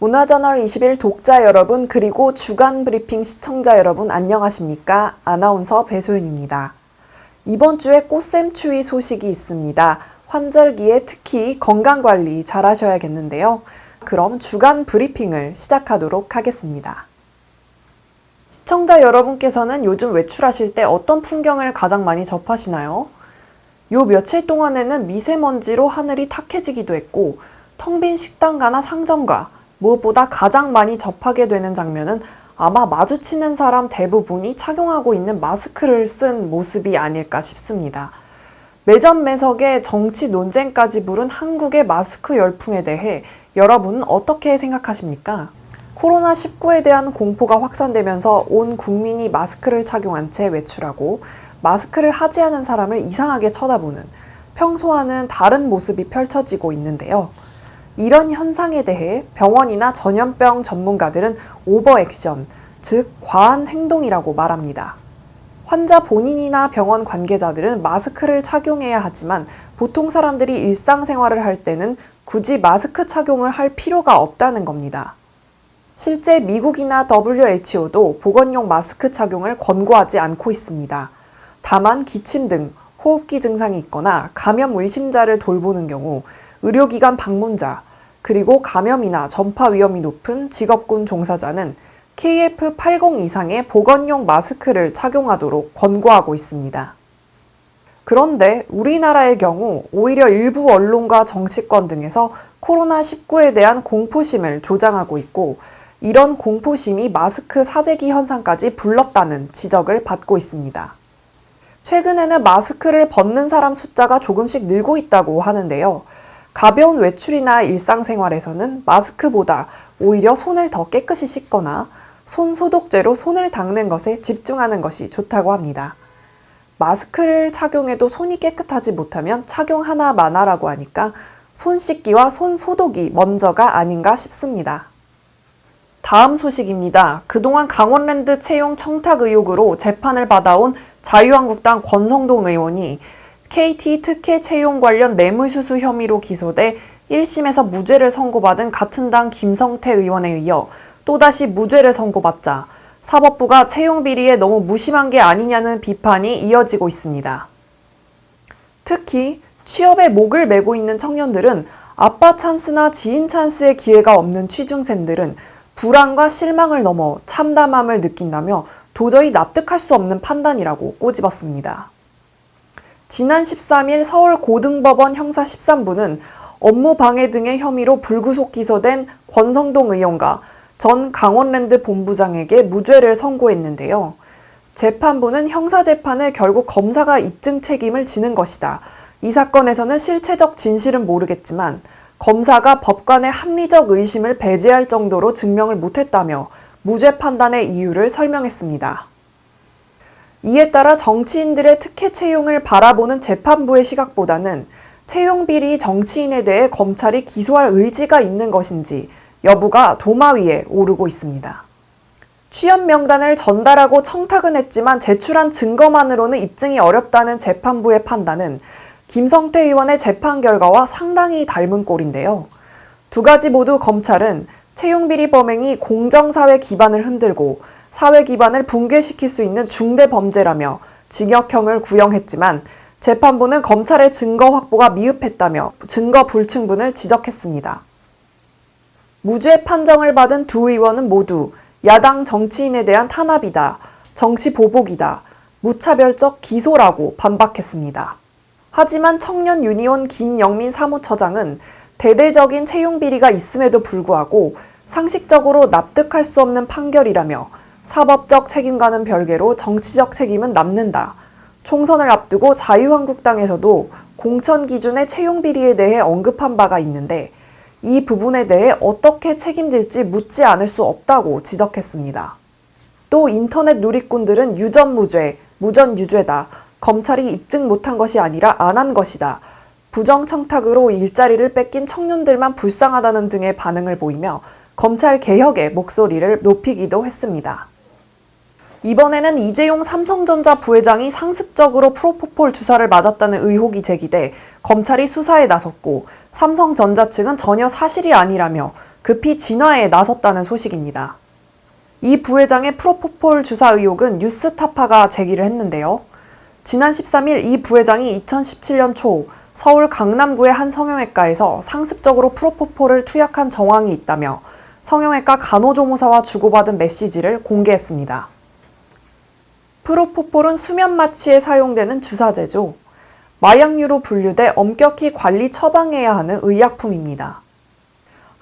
문화저널 21 독자 여러분 그리고 주간 브리핑 시청자 여러분 안녕하십니까? 아나운서 배소윤입니다. 이번 주에 꽃샘추위 소식이 있습니다. 환절기에 특히 건강관리 잘 하셔야겠는데요. 그럼 주간 브리핑을 시작하도록 하겠습니다. 시청자 여러분께서는 요즘 외출하실 때 어떤 풍경을 가장 많이 접하시나요? 요 며칠 동안에는 미세먼지로 하늘이 탁해지기도 했고 텅 빈 식당가나 상점가 무엇보다 가장 많이 접하게 되는 장면은 아마 마주치는 사람 대부분이 착용하고 있는 마스크를 쓴 모습이 아닐까 싶습니다. 매점 매석에 정치 논쟁까지 부른 한국의 마스크 열풍에 대해 여러분은 어떻게 생각하십니까? 코로나19에 대한 공포가 확산되면서 온 국민이 마스크를 착용한 채 외출하고 마스크를 하지 않은 사람을 이상하게 쳐다보는 평소와는 다른 모습이 펼쳐지고 있는데요. 이런 현상에 대해 병원이나 전염병 전문가들은 오버액션, 즉 과한 행동이라고 말합니다. 환자 본인이나 병원 관계자들은 마스크를 착용해야 하지만 보통 사람들이 일상생활을 할 때는 굳이 마스크 착용을 할 필요가 없다는 겁니다. 실제 미국이나 WHO도 보건용 마스크 착용을 권고하지 않고 있습니다. 다만 기침 등 호흡기 증상이 있거나 감염 의심자를 돌보는 경우 의료기관 방문자, 그리고 감염이나 전파 위험이 높은 직업군 종사자는 KF80 이상의 보건용 마스크를 착용하도록 권고하고 있습니다. 그런데 우리나라의 경우 오히려 일부 언론과 정치권 등에서 코로나19에 대한 공포심을 조장하고 있고 이런 공포심이 마스크 사재기 현상까지 불렀다는 지적을 받고 있습니다. 최근에는 마스크를 벗는 사람 숫자가 조금씩 늘고 있다고 하는데요. 가벼운 외출이나 일상생활에서는 마스크보다 오히려 손을 더 깨끗이 씻거나 손 소독제로 손을 닦는 것에 집중하는 것이 좋다고 합니다. 마스크를 착용해도 손이 깨끗하지 못하면 착용하나 마나라고 하니까 손 씻기와 손 소독이 먼저가 아닌가 싶습니다. 다음 소식입니다. 그동안 강원랜드 채용 청탁 의혹으로 재판을 받아온 자유한국당 권성동 의원이 KT 특혜 채용 관련 뇌물수수 혐의로 기소돼 1심에서 무죄를 선고받은 같은 당 김성태 의원에 이어 또다시 무죄를 선고받자 사법부가 채용 비리에 너무 무심한 게 아니냐는 비판이 이어지고 있습니다. 특히 취업에 목을 매고 있는 청년들은 아빠 찬스나 지인 찬스의 기회가 없는 취중생들은 불안과 실망을 넘어 참담함을 느낀다며 도저히 납득할 수 없는 판단이라고 꼬집었습니다. 지난 13일 서울고등법원 형사 13부는 업무방해 등의 혐의로 불구속 기소된 권성동 의원과 전 강원랜드 본부장에게 무죄를 선고했는데요. 재판부는 형사재판을 결국 검사가 입증 책임을 지는 것이다. 이 사건에서는 실체적 진실은 모르겠지만 검사가 법관의 합리적 의심을 배제할 정도로 증명을 못했다며 무죄 판단의 이유를 설명했습니다. 이에 따라 정치인들의 특혜 채용을 바라보는 재판부의 시각보다는 채용 비리 정치인에 대해 검찰이 기소할 의지가 있는 것인지 여부가 도마 위에 오르고 있습니다. 취업 명단을 전달하고 청탁은 했지만 제출한 증거만으로는 입증이 어렵다는 재판부의 판단은 김성태 의원의 재판 결과와 상당히 닮은 꼴인데요. 두 가지 모두 검찰은 채용 비리 범행이 공정사회 기반을 흔들고 사회 기반을 붕괴시킬 수 있는 중대 범죄라며 징역형을 구형했지만 재판부는 검찰의 증거 확보가 미흡했다며 증거 불충분을 지적했습니다. 무죄 판정을 받은 두 의원은 모두 야당 정치인에 대한 탄압이다, 정치 보복이다, 무차별적 기소라고 반박했습니다. 하지만 청년 유니온 김영민 사무처장은 대대적인 채용 비리가 있음에도 불구하고 상식적으로 납득할 수 없는 판결이라며 사법적 책임과는 별개로 정치적 책임은 남는다. 총선을 앞두고 자유한국당에서도 공천 기준의 채용 비리에 대해 언급한 바가 있는데 이 부분에 대해 어떻게 책임질지 묻지 않을 수 없다고 지적했습니다. 또 인터넷 누리꾼들은 유전무죄, 무전유죄다. 검찰이 입증 못한 것이 아니라 안 한 것이다. 부정청탁으로 일자리를 뺏긴 청년들만 불쌍하다는 등의 반응을 보이며 검찰 개혁의 목소리를 높이기도 했습니다. 이번에는 이재용 삼성전자 부회장이 상습적으로 프로포폴 주사를 맞았다는 의혹이 제기돼 검찰이 수사에 나섰고 삼성전자 측은 전혀 사실이 아니라며 급히 진화에 나섰다는 소식입니다. 이 부회장의 프로포폴 주사 의혹은 뉴스타파가 제기를 했는데요. 지난 13일 이 부회장이 2017년 초 서울 강남구의 한 성형외과에서 상습적으로 프로포폴을 투약한 정황이 있다며 성형외과 간호조무사와 주고받은 메시지를 공개했습니다. 프로포폴은 수면 마취에 사용되는 주사제죠. 마약류로 분류돼 엄격히 관리 처방해야 하는 의약품입니다.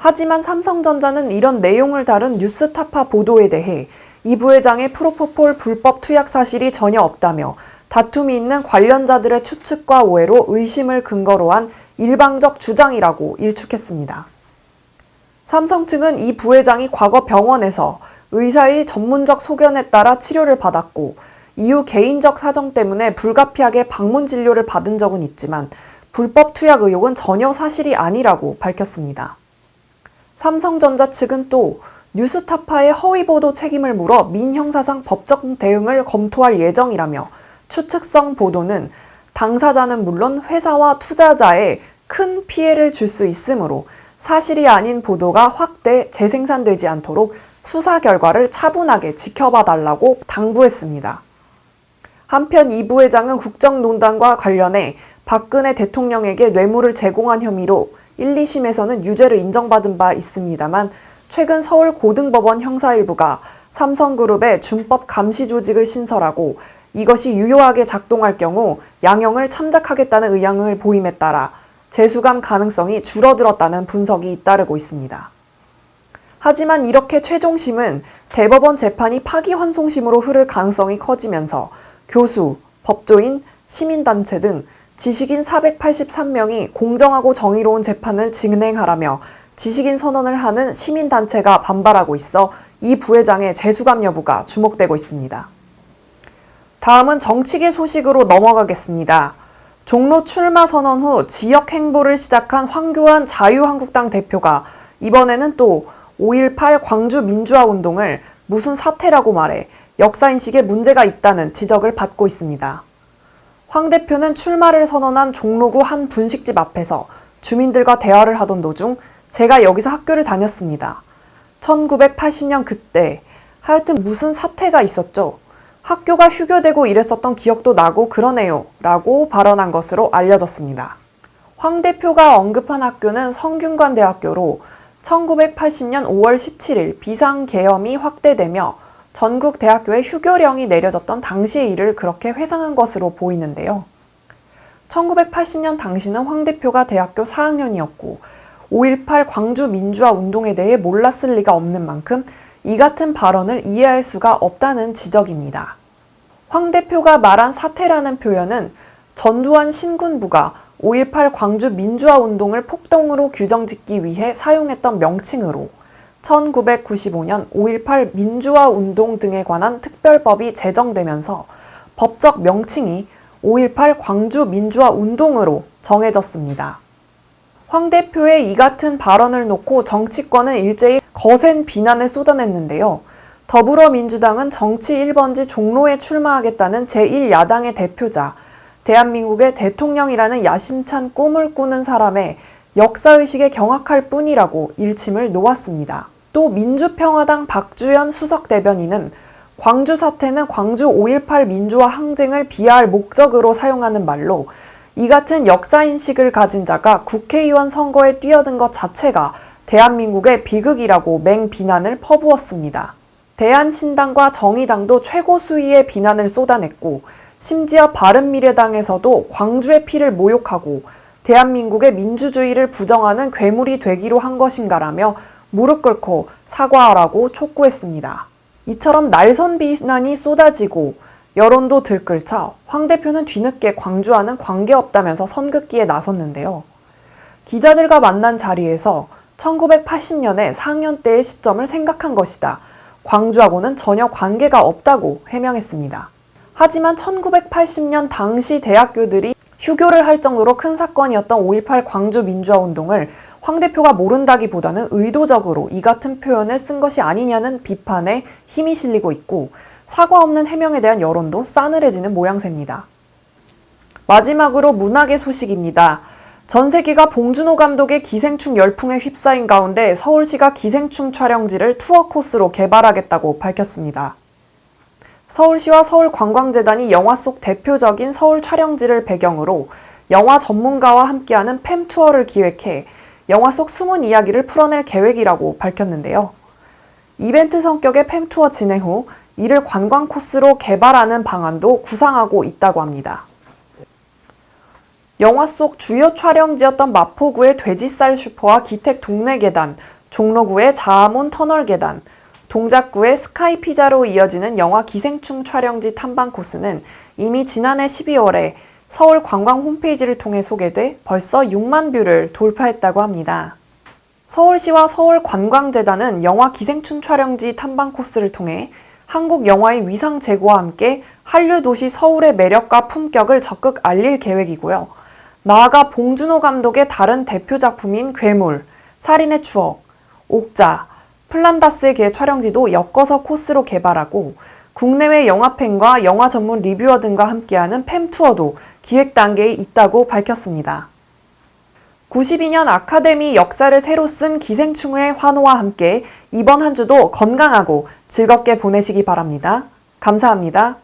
하지만 삼성전자는 이런 내용을 다룬 뉴스타파 보도에 대해 이 부회장의 프로포폴 불법 투약 사실이 전혀 없다며 다툼이 있는 관련자들의 추측과 오해로 의심을 근거로 한 일방적 주장이라고 일축했습니다. 삼성 측은 이 부회장이 과거 병원에서 의사의 전문적 소견에 따라 치료를 받았고 이후 개인적 사정 때문에 불가피하게 방문 진료를 받은 적은 있지만 불법 투약 의혹은 전혀 사실이 아니라고 밝혔습니다. 삼성전자 측은 또 뉴스타파의 허위보도 책임을 물어 민형사상 법적 대응을 검토할 예정이라며 추측성 보도는 당사자는 물론 회사와 투자자에 큰 피해를 줄 수 있으므로 사실이 아닌 보도가 확대 재생산되지 않도록 수사 결과를 차분하게 지켜봐 달라고 당부했습니다. 한편 이 부회장은 국정농단과 관련해 박근혜 대통령에게 뇌물을 제공한 혐의로 1, 2심에서는 유죄를 인정받은 바 있습니다만 최근 서울고등법원 형사일부가 삼성그룹의 준법 감시 조직을 신설하고 이것이 유효하게 작동할 경우 양형을 참작하겠다는 의향을 보임에 따라 재수감 가능성이 줄어들었다는 분석이 잇따르고 있습니다. 하지만 이렇게 최종심은 대법원 재판이 파기환송심으로 흐를 가능성이 커지면서 교수, 법조인, 시민단체 등 지식인 483명이 공정하고 정의로운 재판을 진행하라며 지식인 선언을 하는 시민단체가 반발하고 있어 이 부회장의 재수감 여부가 주목되고 있습니다. 다음은 정치계 소식으로 넘어가겠습니다. 종로 출마 선언 후 지역 행보를 시작한 황교안 자유한국당 대표가 이번에는 또 5.18 광주 민주화 운동을 무슨 사태라고 말해 역사인식에 문제가 있다는 지적을 받고 있습니다. 황 대표는 출마를 선언한 종로구 한 분식집 앞에서 주민들과 대화를 하던 도중 제가 여기서 학교를 다녔습니다. 1980년 그때 하여튼 무슨 사태가 있었죠. 학교가 휴교되고 이랬었던 기억도 나고 그러네요 라고 발언한 것으로 알려졌습니다. 황 대표가 언급한 학교는 성균관대학교로 1980년 5월 17일 비상계엄이 확대되며 전국 대학교에 휴교령이 내려졌던 당시의 일을 그렇게 회상한 것으로 보이는데요. 1980년 당시는 황 대표가 대학교 4학년이었고 5.18 광주 민주화 운동에 대해 몰랐을 리가 없는 만큼 이 같은 발언을 이해할 수가 없다는 지적입니다. 황 대표가 말한 사태라는 표현은 전두환 신군부가 5.18 광주 민주화 운동을 폭동으로 규정짓기 위해 사용했던 명칭으로 1995년 5.18 민주화 운동 등에 관한 특별법이 제정되면서 법적 명칭이 5.18 광주 민주화 운동으로 정해졌습니다. 황 대표의 이 같은 발언을 놓고 정치권은 일제히 거센 비난을 쏟아냈는데요. 더불어민주당은 정치 1번지 종로에 출마하겠다는 제1야당의 대표자, 대한민국의 대통령이라는 야심찬 꿈을 꾸는 사람의 역사의식에 경악할 뿐이라고 일침을 놓았습니다. 또 민주평화당 박주연 수석대변인은 광주 사태는 광주 5.18 민주화 항쟁을 비하할 목적으로 사용하는 말로 이 같은 역사인식을 가진 자가 국회의원 선거에 뛰어든 것 자체가 대한민국의 비극이라고 맹비난을 퍼부었습니다. 대한신당과 정의당도 최고 수위의 비난을 쏟아냈고 심지어 바른미래당에서도 광주의 피를 모욕하고 대한민국의 민주주의를 부정하는 괴물이 되기로 한 것인가라며 무릎 꿇고 사과하라고 촉구했습니다. 이처럼 날선 비난이 쏟아지고 여론도 들끓자 황 대표는 뒤늦게 광주와는 관계없다면서 선긋기에 나섰는데요. 기자들과 만난 자리에서 1980년에 4학년 때의 시점을 생각한 것이다. 광주하고는 전혀 관계가 없다고 해명했습니다. 하지만 1980년 당시 대학교들이 휴교를 할 정도로 큰 사건이었던 5.18 광주 민주화 운동을 황 대표가 모른다기보다는 의도적으로 이 같은 표현을 쓴 것이 아니냐는 비판에 힘이 실리고 있고 사과 없는 해명에 대한 여론도 싸늘해지는 모양새입니다. 마지막으로 문학의 소식입니다. 전 세계가 봉준호 감독의 기생충 열풍에 휩싸인 가운데 서울시가 기생충 촬영지를 투어 코스로 개발하겠다고 밝혔습니다. 서울시와 서울관광재단이 영화 속 대표적인 서울 촬영지를 배경으로 영화 전문가와 함께하는 팸 투어를 기획해 영화 속 숨은 이야기를 풀어낼 계획이라고 밝혔는데요. 이벤트 성격의 팸 투어 진행 후 이를 관광 코스로 개발하는 방안도 구상하고 있다고 합니다. 영화 속 주요 촬영지였던 마포구의 돼지쌀 슈퍼와 기택 동네 계단, 종로구의 자아문 터널 계단, 동작구의 스카이 피자로 이어지는 영화 기생충 촬영지 탐방 코스는 이미 지난해 12월에 서울 관광 홈페이지를 통해 소개돼 벌써 6만 뷰를 돌파했다고 합니다. 서울시와 서울관광재단은 영화 기생충 촬영지 탐방 코스를 통해 한국 영화의 위상 제고와 함께 한류 도시 서울의 매력과 품격을 적극 알릴 계획이고요. 나아가 봉준호 감독의 다른 대표 작품인 괴물, 살인의 추억, 옥자, 플란다스의 개 촬영지도 엮어서 코스로 개발하고 국내외 영화팬과 영화 전문 리뷰어 등과 함께하는 팸 투어도 기획 단계에 있다고 밝혔습니다. 92년 아카데미 역사를 새로 쓴 기생충의 환호와 함께 이번 한 주도 건강하고 즐겁게 보내시기 바랍니다. 감사합니다.